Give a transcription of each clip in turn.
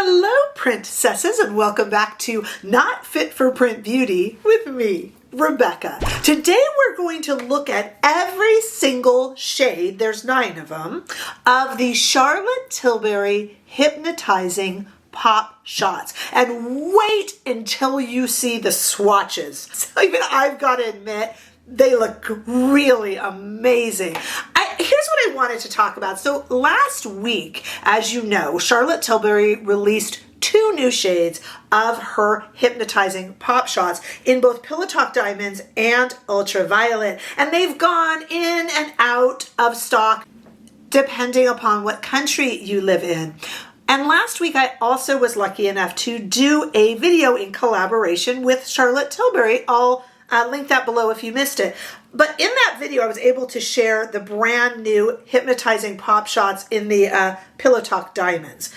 Hello, princesses, and welcome back to Not Fit for Print Beauty with me, Rebecca. Today we're going to look at every single shade, there's 9 of them, of the Charlotte Tilbury Hypnotizing Pop Shots. And wait until you see the swatches. So even I've got to admit, they look really amazing. Here's what I wanted to talk about. So last week, as you know, Charlotte Tilbury released 2 new shades of her Hypnotizing Pop Shots in both Pillow Talk Diamonds and Ultraviolet. And they've gone in and out of stock depending upon what country you live in. And last week, I also was lucky enough to do a video in collaboration with Charlotte Tilbury. I'll link that below if you missed it. But in that video, I was able to share the brand new Hypnotizing Pop Shots in the Pillow Talk Diamonds.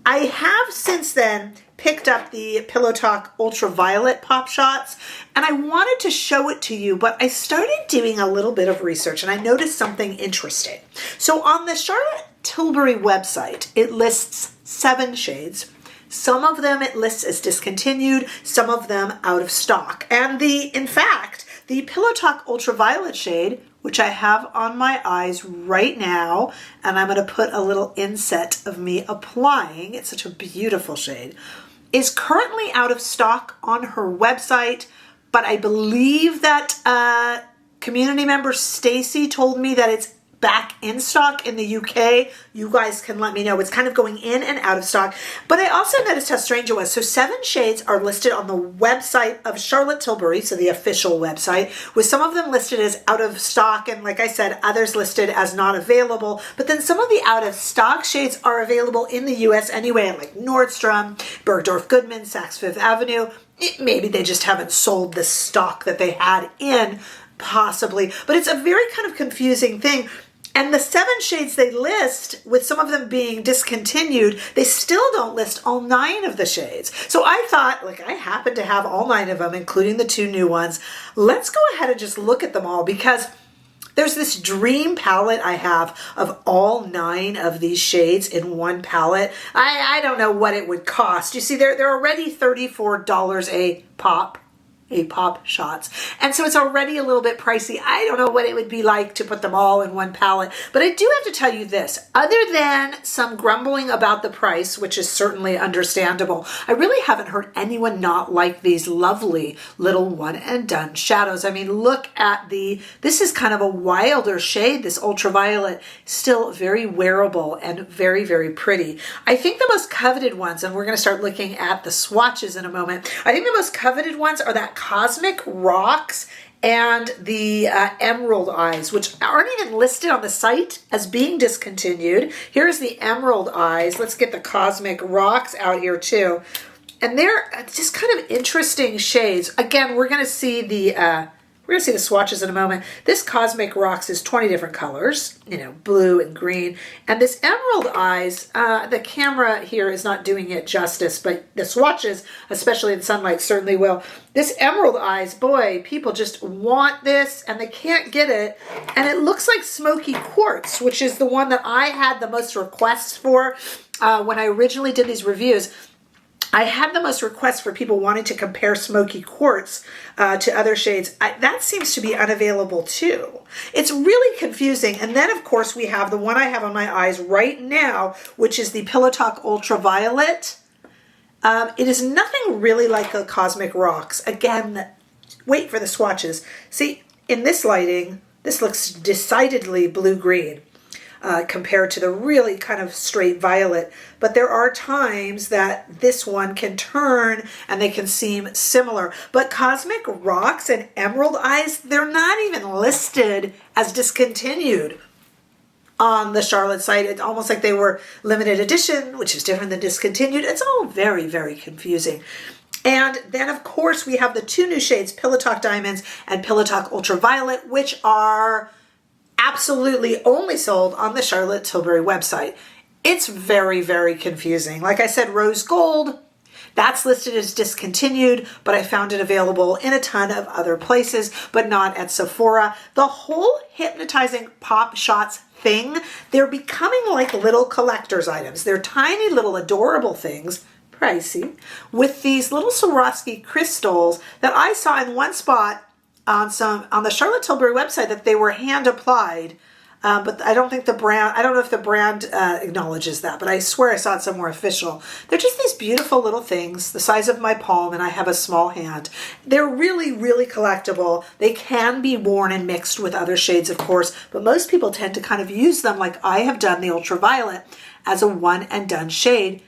I have since then picked up the Pillow Talk Ultraviolet Pop Shots, and I wanted to show it to you, but I started doing a little bit of research, and I noticed something interesting. So on the Charlotte Tilbury website, it lists 7 shades. Some of them it lists as discontinued, some of them out of stock. And in fact, the Pillow Talk Ultraviolet shade, which I have on my eyes right now, and I'm going to put a little inset of me applying, it's such a beautiful shade, is currently out of stock on her website, but I believe that community member Stacy told me that it's back in stock in the UK. You guys can let me know. It's kind of going in and out of stock. But I also noticed how strange it was. So 7 shades are listed on the website of Charlotte Tilbury, so the official website, with some of them listed as out of stock, and like I said, others listed as not available. But then some of the out of stock shades are available in the US anyway, like Nordstrom, Bergdorf Goodman, Saks Fifth Avenue. Maybe they just haven't sold the stock that they had in, possibly. But it's a very kind of confusing thing. And the 7 shades they list, with some of them being discontinued, they still don't list all 9 of the shades. So I thought, like, I happen to have all 9 of them, including the 2 new ones. Let's go ahead and just look at them all, because there's this dream palette I have of all 9 of these shades in one palette. I don't know what it would cost. You see, they're already $34 a pop shots. And so it's already a little bit pricey. I don't know what it would be like to put them all in one palette. But I do have to tell you this, other than some grumbling about the price, which is certainly understandable, I really haven't heard anyone not like these lovely little one and done shadows. I mean, look at this is kind of a wilder shade, this ultraviolet, still very wearable and very, very pretty. I think the most coveted ones, and we're going to start looking at the swatches in a moment, I think the most coveted ones are that Cosmic Rocks and the Emerald Eyes, which aren't even listed on the site as being discontinued. Here's the Emerald Eyes. Let's get the Cosmic Rocks out here too. And they're just kind of interesting shades. Again, we're going to see the swatches in a moment. This Cosmic Rocks is 20 different colors, blue and green. And this Emerald Eyes, the camera here is not doing it justice, but the swatches, especially in sunlight, certainly will. This Emerald Eyes, boy, people just want this and they can't get it. And it looks like Smokey Quartz, which is the one that I had the most requests for when I originally did these reviews. I had the most requests for people wanting to compare Smokey Quartz to other shades. That seems to be unavailable too. It's really confusing. And then, of course, we have the one I have on my eyes right now, which is the Pillow Talk Ultraviolet. It is nothing really like the Cosmic Rocks. Again, wait for the swatches. See, in this lighting, this looks decidedly blue-green. Compared to the really kind of straight violet. But there are times that this one can turn and they can seem similar. But Cosmic Rocks and Emerald Eyes, they're not even listed as discontinued on the Charlotte site. It's almost like they were limited edition, which is different than discontinued. It's all very, very confusing. And then, of course, we have the 2 new shades, Pillow Talk Diamonds and Pillow Talk Ultraviolet, which are absolutely only sold on the Charlotte Tilbury website. It's very, very confusing. Like I said, rose gold, That's listed as discontinued, but I found it available in a ton of other places, but not at Sephora. The whole Hypnotizing Pop Shots thing, they're becoming like little collector's items. They're tiny little adorable things, pricey, with these little Swarovski crystals that I saw in one spot on the Charlotte Tilbury website that they were hand applied. But I don't think the brand, I don't know if the brand acknowledges that, but I swear I saw it somewhere official. They're just these beautiful little things, the size of my palm, and I have a small hand. They're really, really collectible. They can be worn and mixed with other shades, of course, but most people tend to kind of use them like I have done the ultraviolet as a one and done shade,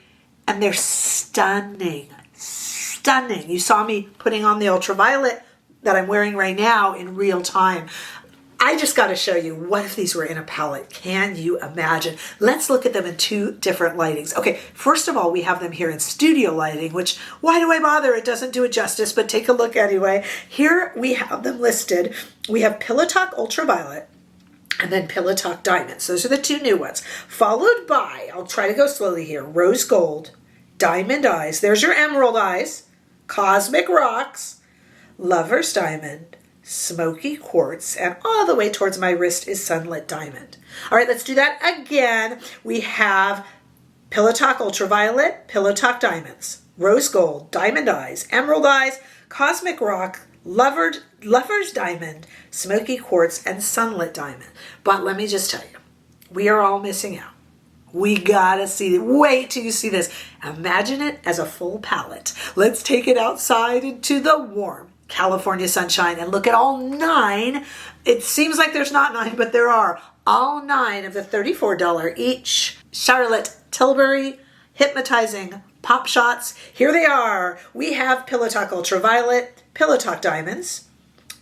and they're stunning, stunning. You saw me putting on the ultraviolet that I'm wearing right now in real time. I just got to show you, what if these were in a palette? Can you imagine? Let's look at them in two different lightings. Okay, first of all, we have them here in studio lighting, which, why do I bother? It doesn't do it justice, but take a look anyway. Here we have them listed. We have Pillow Talk Ultraviolet and then Pillow Talk Diamonds. Those are the two new ones. Followed by, I'll try to go slowly here, Rose Gold, Diamond Eyes. There's your Emerald Eyes, Cosmic Rocks, Lover's Diamond, Smokey Quartz, and all the way towards my wrist is Sunlit Diamond. All right, let's do that again. We have Pillow Talk Ultraviolet, Pillow Talk Diamonds, Rose Gold, Diamond Eyes, Emerald Eyes, Cosmic Rock, Lover's Diamond, Smokey Quartz, and Sunlit Diamond. But let me just tell you, we are all missing out. We gotta see it. Wait till you see this. Imagine it as a full palette. Let's take it outside into the warm California sunshine and look at all 9. It seems like there's not 9, but there are all 9 of the $34 each Charlotte Tilbury Hypnotizing Pop Shots. Here they are. We have Pillow Talk Ultraviolet, Pillow Talk Diamonds,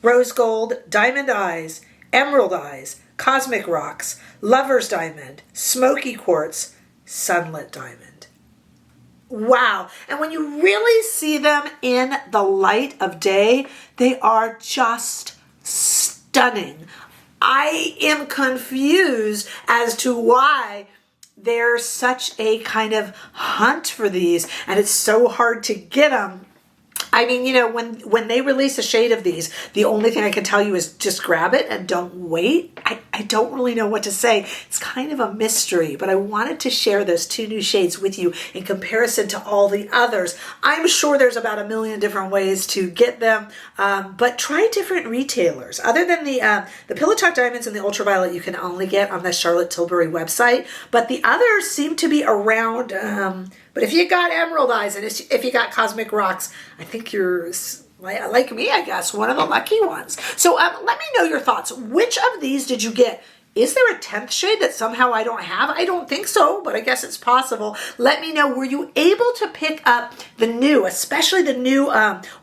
Rose Gold, Diamond Eyes, Emerald Eyes, Cosmic Rocks, Lover's Diamond, Smokey Quartz, Sunlit Diamond. Wow. And when you really see them in the light of day, they are just stunning. I am confused as to why there's such a kind of hunt for these, and it's so hard to get them. I mean, you know, when they release a shade of these, the only thing I can tell you is just grab it and don't wait. I don't really know what to say. It's kind of a mystery, but I wanted to share those 2 new shades with you in comparison to all the others. I'm sure there's about 1 million different ways to get them, but try different retailers. Other than the Pillow Talk Diamonds and the Ultraviolet, you can only get on the Charlotte Tilbury website, but the others seem to be around. But if you got Emerald Eyes and if you got Cosmic Rocks, I think you're, like me, I guess, one of the lucky ones. So let me know your thoughts. Which of these did you get? Is there a 10th shade that somehow I don't have? I don't think so, but I guess it's possible. Let me know, were you able to pick up the new, especially the new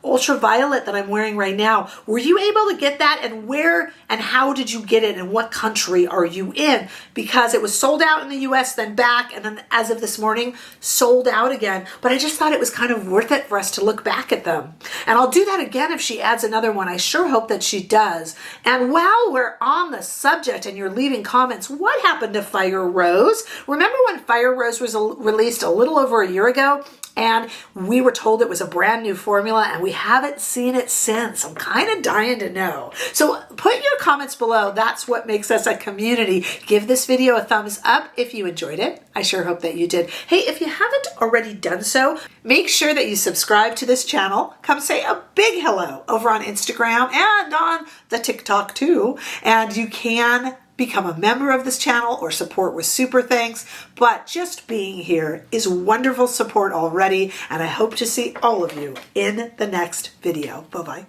ultraviolet that I'm wearing right now? Were you able to get that, and where and how did you get it, and what country are you in? Because it was sold out in the US, then back, and then as of this morning, sold out again. But I just thought it was kind of worth it for us to look back at them. And I'll do that again if she adds another one. I sure hope that she does. And while we're on the subject and you're leaving comments, what happened to Fire Rose? Remember when Fire Rose was released a little over a year ago, and we were told it was a brand new formula, and we haven't seen it since? I'm kind of dying to know. So put your comments below. That's what makes us a community. Give this video a thumbs up if you enjoyed it. I sure hope that you did. Hey, if you haven't already done so, make sure that you subscribe to this channel. Come say a big hello over on Instagram and on the TikTok too. And you can become a member of this channel or support with super thanks. But just being here is wonderful support already, and I hope to see all of you in the next video. Bye-bye.